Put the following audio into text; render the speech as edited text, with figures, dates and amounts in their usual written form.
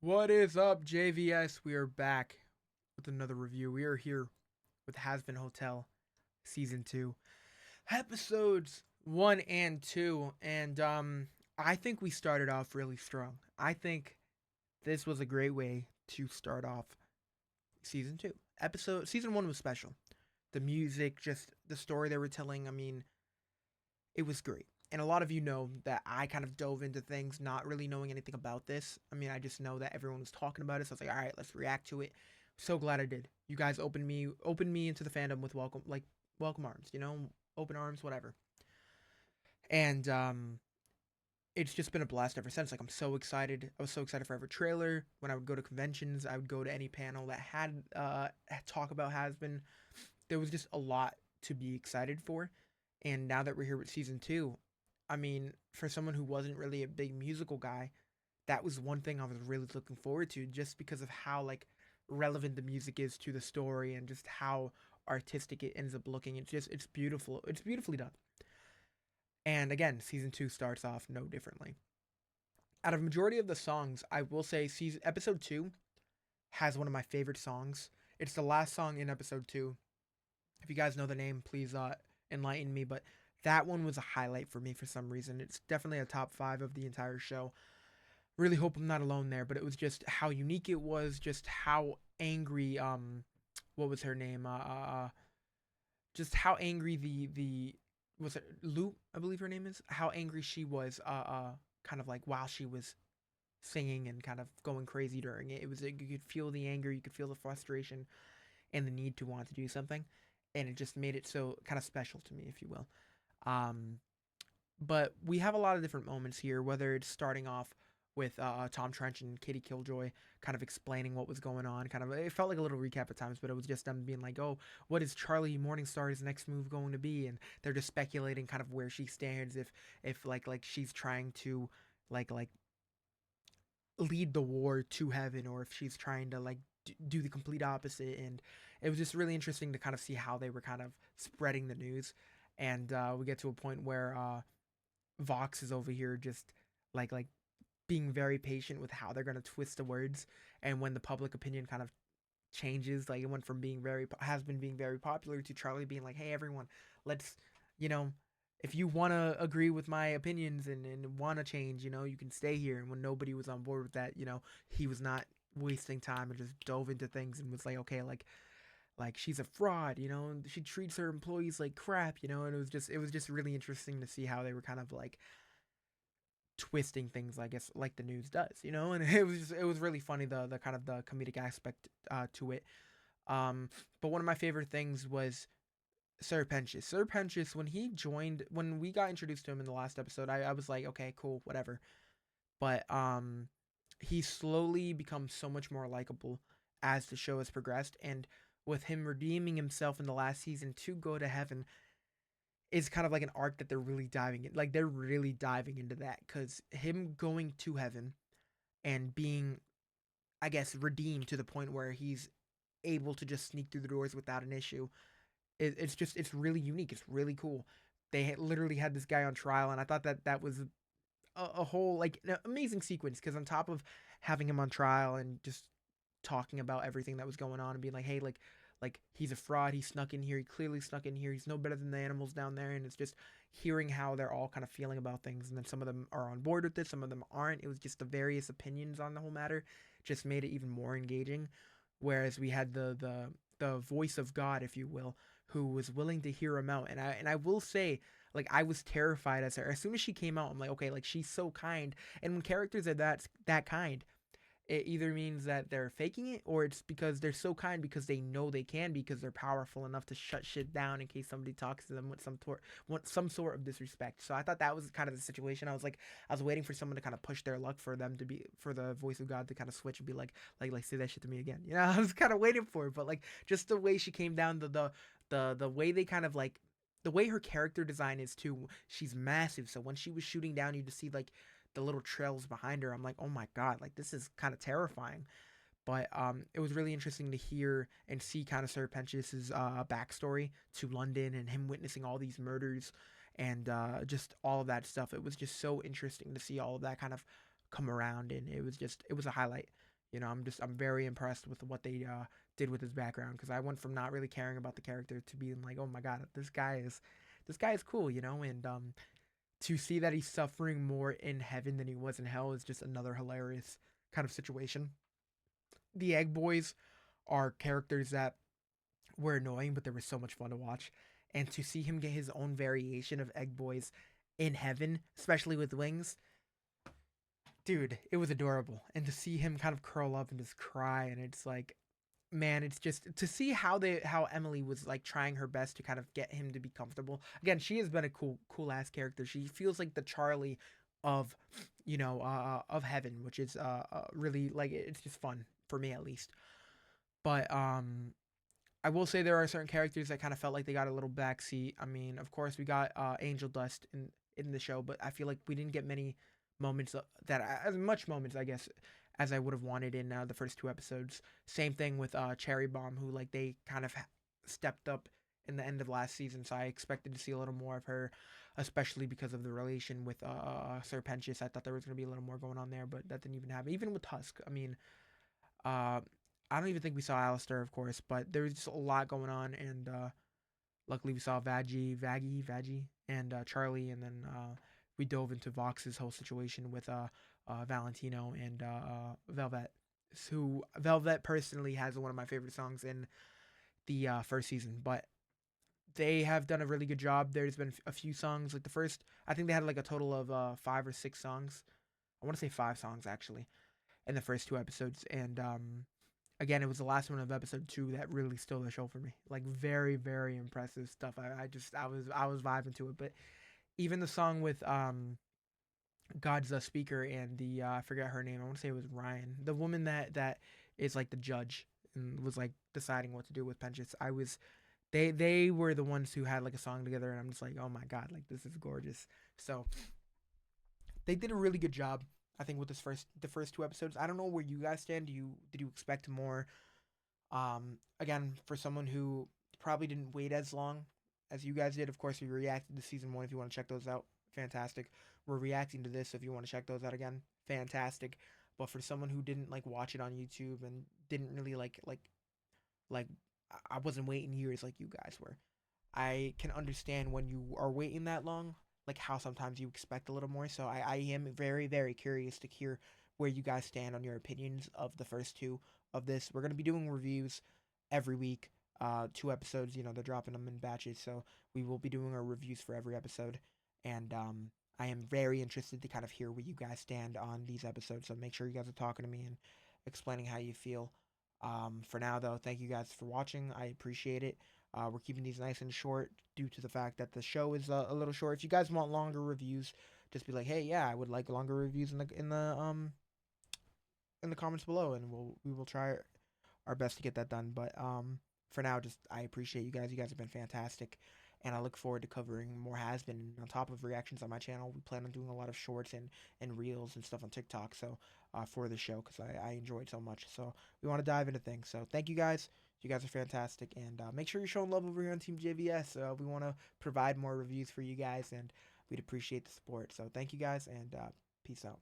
What is up, JVS? We are back with another review. We are here with Hazbin Hotel Season 2, Episodes 1 and 2. And I think we started off really strong. I think this was a great way to start off Season 2. Season 1 was special. The music, just the story they were telling, I mean, it was great. And a lot of you know that I kind of dove into things not really knowing anything about this. I mean, I just know that everyone was talking about it. So I was like, all right, let's react to it. So glad I did. You guys opened me into the fandom with welcome arms, open arms, whatever. And it's just been a blast ever since. Like I'm so excited. I was so excited for every trailer. When I would go to conventions, I would go to any panel that had talk about Has Been. There was just a lot to be excited for. And now that we're here with season two, I mean, for someone who wasn't really a big musical guy, that was one thing I was really looking forward to just because of how like relevant the music is to the story and just how artistic it ends up looking. It's beautiful. It's beautifully done. And again, season 2 starts off no differently. Out of majority of the songs, I will say season episode 2 has one of my favorite songs. It's the last song in episode 2. If you guys know the name, please enlighten me, but that one was a highlight for me for some reason. It's definitely a top 5 of the entire show. Really hope I'm not alone there, but it was just how unique it was, just how angry what was her name? Just how angry the was it Lou, I believe her name is. How angry she was kind of like while she was singing and kind of going crazy during it. It was you could feel the anger, you could feel the frustration and the need to want to do something, and it just made it so kind of special to me, if you will. Um, but we have a lot of different moments here, whether it's starting off with Tom Trench and Katie Killjoy kind of explaining what was going on. Kind of, it felt like a little recap at times, but it was just them being like, "Oh, what is Charlie Morningstar's next move going to be?" And they're just speculating kind of where she stands, if like she's trying to like lead the war to heaven, or if she's trying to like do the complete opposite. And it was just really interesting to kind of see how they were kind of spreading the news. And we get to a point where Vox is over here just like being very patient with how they're gonna twist the words, and when the public opinion kind of changes, like it went from being very has been being very popular to Charlie being like, "Hey everyone, let's you know." If you want to agree with my opinions and want to change, you can stay here. And when nobody was on board with that, he was not wasting time and just dove into things and was like, okay, like she's a fraud, and she treats her employees like crap, and it was just really interesting to see how they were kind of like twisting things, I guess, like the news does, and it was really funny, the kind of the comedic aspect to it. But one of my favorite things was Sir Pentious. Sir Pentious, when we got introduced to him in the last episode, I was like, okay, cool, whatever. But he slowly becomes so much more likable as the show has progressed, and with him redeeming himself in the last season to go to heaven, is kind of like an arc that they're really diving in. Like they're really diving into that because him going to heaven and being, I guess, redeemed to the point where he's able to just sneak through the doors without an issue. It's really unique. It's really cool. They literally had this guy on trial, and I thought that was a whole like an amazing sequence because on top of having him on trial and just talking about everything that was going on and being like, hey, like he's a fraud. He snuck in here. He clearly snuck in here. He's no better than the animals down there. And it's just hearing how they're all kind of feeling about things. And then some of them are on board with it. Some of them aren't. It was just the various opinions on the whole matter just made it even more engaging. Whereas we had the voice of God, if you will, who was willing to hear him out. And I will say, like I was terrified as her. As soon as she came out, I'm like, okay, like she's so kind. And when characters are that kind, it either means that they're faking it or it's because they're so kind because they know they can because they're powerful enough to shut shit down in case somebody talks to them with some sort of disrespect. So I thought that was kind of the situation. I was waiting for someone to kind of push their luck for them to be for the voice of God to kind of switch and be like say that shit to me again. I was kind of waiting for it, but like just the way she came down, the way they kind of like the way her character design is too. She's massive, so when she was shooting down, you just see like the little trails behind her. I'm like, oh my god, like this is kind of terrifying. But it was really interesting to hear and see kind of Sir Pentius's backstory to London and him witnessing all these murders and just all of that stuff. It was just so interesting to see all of that kind of come around, and it was a highlight. I'm very impressed with what they did with his background, because I went from not really caring about the character to being like, oh my god, this guy is cool, and to see that he's suffering more in heaven than he was in hell is just another hilarious kind of situation. The Egg Boys are characters that were annoying, but they were so much fun to watch. And to see him get his own variation of Egg Boys in heaven, especially with wings, dude, it was adorable. And to see him kind of curl up and just cry, and it's like, man, it's just to see how Emily was like trying her best to kind of get him to be comfortable. Again, she has been a cool ass character. She feels like the Charlie of of heaven, which is really like, it's just fun for me at least. But I will say there are certain characters that kind of felt like they got a little backseat. I mean, of course, we got Angel Dust in the show, but I feel like we didn't get many moments that as much moments, I guess, as I would have wanted in the first two episodes. Same thing with Cherry Bomb, who like they kind of stepped up in the end of last season, so I expected to see a little more of her, especially because of the relation with Sir Pentious. I thought there was going to be a little more going on there, but that didn't even happen. Even with Tusk, I mean, uh, I don't even think we saw Alistair, of course, but there was just a lot going on, and luckily we saw Vaggie, and Charlie, and then we dove into Vox's whole situation with Valentino and Velvet. Who Velvet personally has one of my favorite songs in the first season, but they have done a really good job. There's been a few songs, like the first, I think they had like a total of 5 or 6 songs. I want to say 5 songs actually in the first two episodes, and again, it was the last one of episode 2 that really stole the show for me. Like very, very impressive stuff. I was vibing to it. But even the song with God's the speaker and the I forget her name. I want to say it was Ryan, the woman that is like the judge and was like deciding what to do with Penchants. They were the ones who had like a song together, and I'm just like, oh my god, like this is gorgeous. So they did a really good job, I think, with the first two episodes. I don't know where you guys stand. Did you expect more? Again, for someone who probably didn't wait as long as you guys did, of course, we reacted to season 1. If you want to check those out, fantastic. We're reacting to this, so if you want to check those out again, fantastic. But for someone who didn't like watch it on YouTube and didn't really like I wasn't waiting years like you guys were. I can understand when you are waiting that long, like how sometimes you expect a little more. So I am very, very curious to hear where you guys stand on your opinions of the first two of this. We're going to be doing reviews every week, 2 episodes. They're dropping them in batches. So we will be doing our reviews for every episode. And I am very interested to kind of hear where you guys stand on these episodes. So make sure you guys are talking to me and explaining how you feel. For now, though, thank you guys for watching. I appreciate it. We're keeping these nice and short due to the fact that the show is a little short. If you guys want longer reviews, just be like, hey, yeah, I would like longer reviews in the comments below, and we will try our best to get that done. But for now, just I appreciate you guys. You guys have been fantastic, and I look forward to covering more Hazbin. On top of reactions on my channel, we plan on doing a lot of shorts and reels and stuff on TikTok. So for the show, because I enjoyed so much. So we want to dive into things. So thank you guys. You guys are fantastic, and make sure you're showing love over here on TeamJVS. We want to provide more reviews for you guys, and we'd appreciate the support. So thank you guys, and peace out.